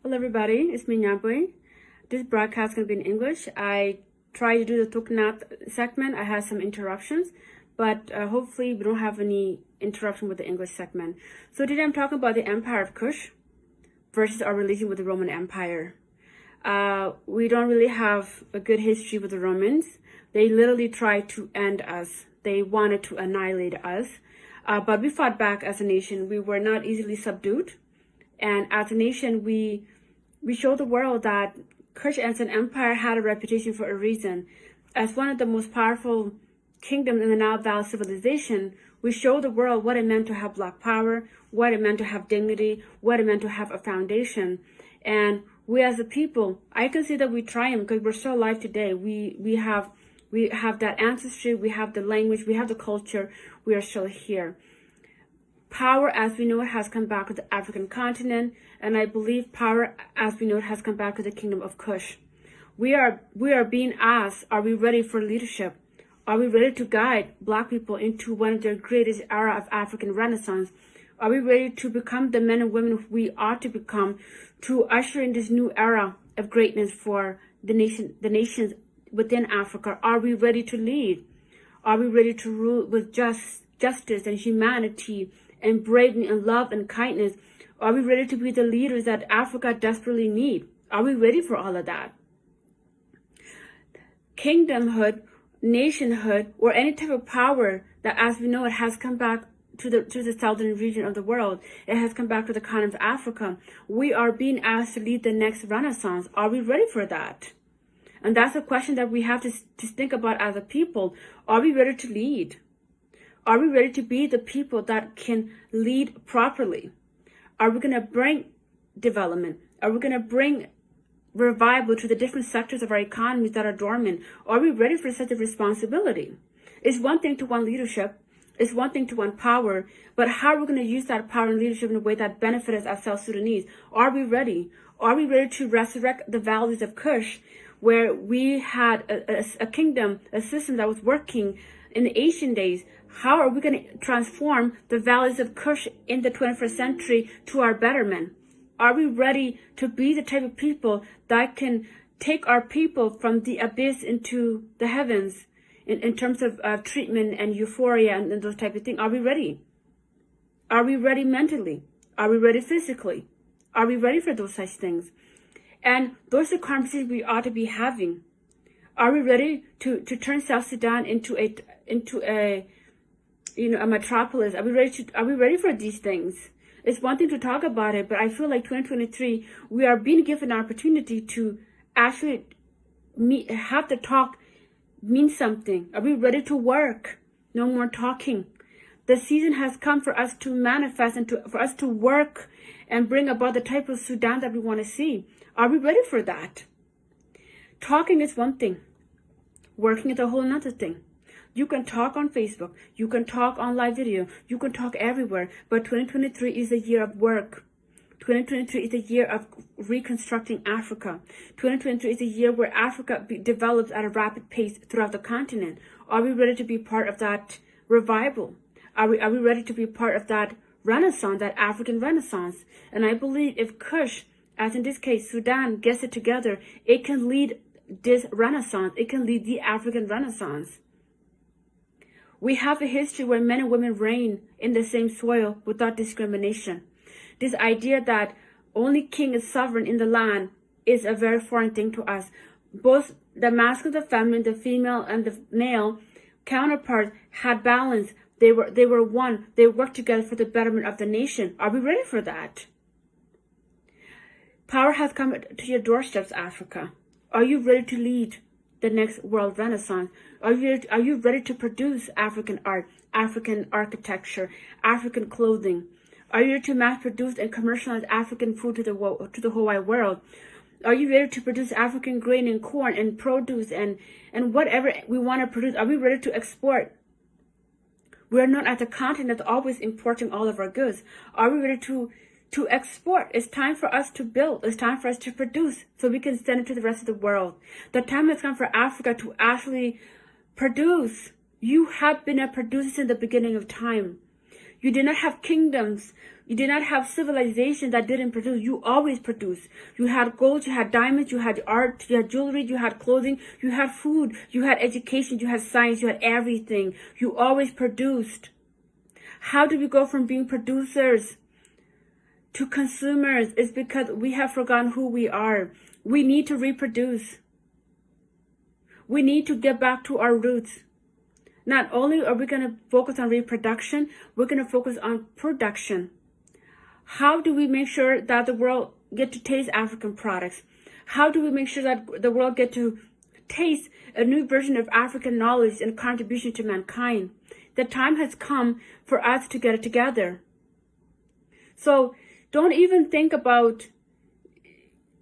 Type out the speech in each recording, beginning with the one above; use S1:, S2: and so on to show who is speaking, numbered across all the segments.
S1: Hello everybody, it's me Nyabwe. This broadcast is going to be in English. I tried to do the Tuknat segment. I had some interruptions, but hopefully we don't have any interruption with the English segment. So today I'm talking about the Empire of Kush versus our relation with the Roman Empire. We don't really have a good history with the Romans. They literally tried to end us. They wanted to annihilate us. But we fought back as a nation. We were not easily subdued. And as a nation, we showed the world that Kush as an empire had a reputation for a reason. As one of the most powerful kingdoms in the Nile Valley civilization, we showed the world what it meant to have Black power, what it meant to have dignity, what it meant to have a foundation. And we as a people, I can see that we triumph because we're still alive today. We have that ancestry, we have the language, we have the culture, we are still here. Power as we know it has come back to the African continent, and I believe power as we know it has come back to the kingdom of Kush. We are being asked, are we ready for leadership? Are we ready to guide Black people into one of their greatest era of African Renaissance? Are we ready to become the men and women we ought to become to usher in this new era of greatness for the nations within Africa? Are we ready to lead? Are we ready to rule with justice and humanity and bravery and love and kindness? Are we ready to be the leaders that Africa desperately needs? Are we ready for all of that? Kingdomhood, nationhood, or any type of power that, as we know, it has come back to the southern region of the world. It has come back to the continent of Africa. We are being asked to lead the next Renaissance. Are we ready for that? And that's a question that we have to think about as a people. Are we ready to lead? Are we ready to be the people that can lead properly? Are we going to bring development? Are we going to bring revival to the different sectors of our economies that are dormant? Are we ready for such a responsibility? It's one thing to want leadership. It's one thing to want power. But how are we going to use that power and leadership in a way that benefits us as South Sudanese? Are we ready? Are we ready to resurrect the values of Kush, where we had a kingdom, a system that was working in the ancient days? How are we going to transform the values of Kush in the 21st century to our betterment? Are we ready to be the type of people that can take our people from the abyss into the heavens in terms of treatment and euphoria and those type of things? Are we ready? Are we ready mentally? Are we ready physically? Are we ready for those such things? And those are conversations we ought to be having. Are we ready to turn South Sudan into a metropolis? Are we ready for these things? It's one thing to talk about it, but I feel like 2023, we are being given an opportunity to actually have the talk mean something. Are we ready to work? No more talking. The season has come for us to manifest and for us to work and bring about the type of Sudan that we want to see. Are we ready for that? Talking is one thing. Working is a whole nother thing. You can talk on Facebook. You can talk on live video. You can talk everywhere. But 2023 is a year of work. 2023 is a year of reconstructing Africa. 2023 is a year where Africa develops at a rapid pace throughout the continent. Are we ready to be part of that revival? Are we ready to be part of that renaissance, that African renaissance? And I believe if Kush, as in this case, Sudan, gets it together, it can lead this renaissance. It can lead the African renaissance. We have a history where men and women reign in the same soil without discrimination. This idea that only king is sovereign in the land is a very foreign thing to us. Both the masculine, the feminine, the female, and the male counterparts had balance. They were one. They worked together for the betterment of the nation. Are we ready for that? Power has come to your doorsteps, Africa. Are you ready to lead the next world renaissance? Are you ready to produce African art, African architecture, African clothing? Are you ready to mass produce and commercialize African food to the whole wide world? Are you ready to produce African grain and corn and produce and whatever we want to produce? Are we ready to export? We're not at the continent that's always importing all of our goods. Are we ready to export? It's time for us to build. It's time for us to produce so we can send it to the rest of the world. The time has come for Africa to actually produce. You have been a producer since the beginning of time. You did not have kingdoms. You did not have civilization that didn't produce. You always produce. You had gold, you had diamonds, you had art, you had jewelry, you had clothing, you had food, you had education, you had science, you had everything. You always produced. How do we go from being producers to consumers? It's because we have forgotten who we are. We need to reproduce. We need to get back to our roots. Not only are we going to focus on reproduction, we're going to focus on production. How do we make sure that the world get to taste African products? How do we make sure that the world get to taste a new version of African knowledge and contribution to mankind? The time has come for us to get it together. So don't even think about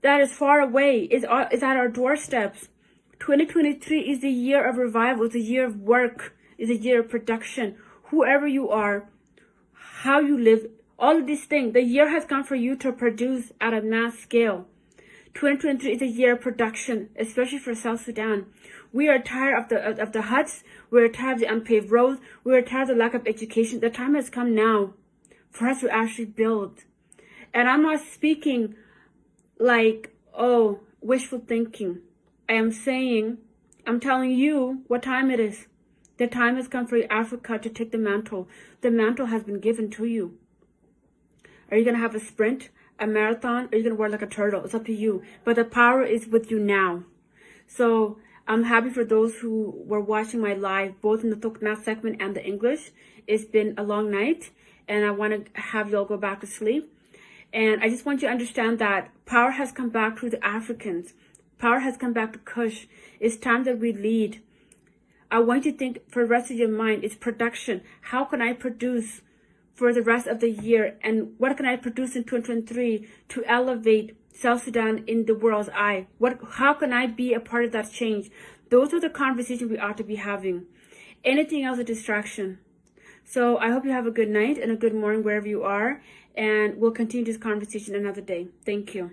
S1: that is far away. It's at our doorsteps. 2023 is the year of revival. It's a year of work. It's a year of production. Whoever you are, how you live, all of these things. The year has come for you to produce at a mass scale. 2023 is a year of production, especially for South Sudan. We are tired of the huts. We are tired of the unpaved roads. We are tired of the lack of education. The time has come now for us to actually build. And I'm not speaking like, oh, wishful thinking. I am saying, I'm telling you what time it is. The time has come for Africa to take the mantle. The mantle has been given to you. Are you going to have a sprint, a marathon, or are you going to work like a turtle? It's up to you. But the power is with you now. So I'm happy for those who were watching my live, both in the Tokna segment and the English. It's been a long night, and I want to have you all go back to sleep. And I just want you to understand that power has come back to the Africans. Power has come back to Kush. It's time that we lead. I want you to think for the rest of your mind, it's production. How can I produce for the rest of the year? And what can I produce in 2023 to elevate South Sudan in the world's eye? How can I be a part of that change? Those are the conversations we ought to be having. Anything else is a distraction. So I hope you have a good night and a good morning wherever you are. And we'll continue this conversation another day. Thank you.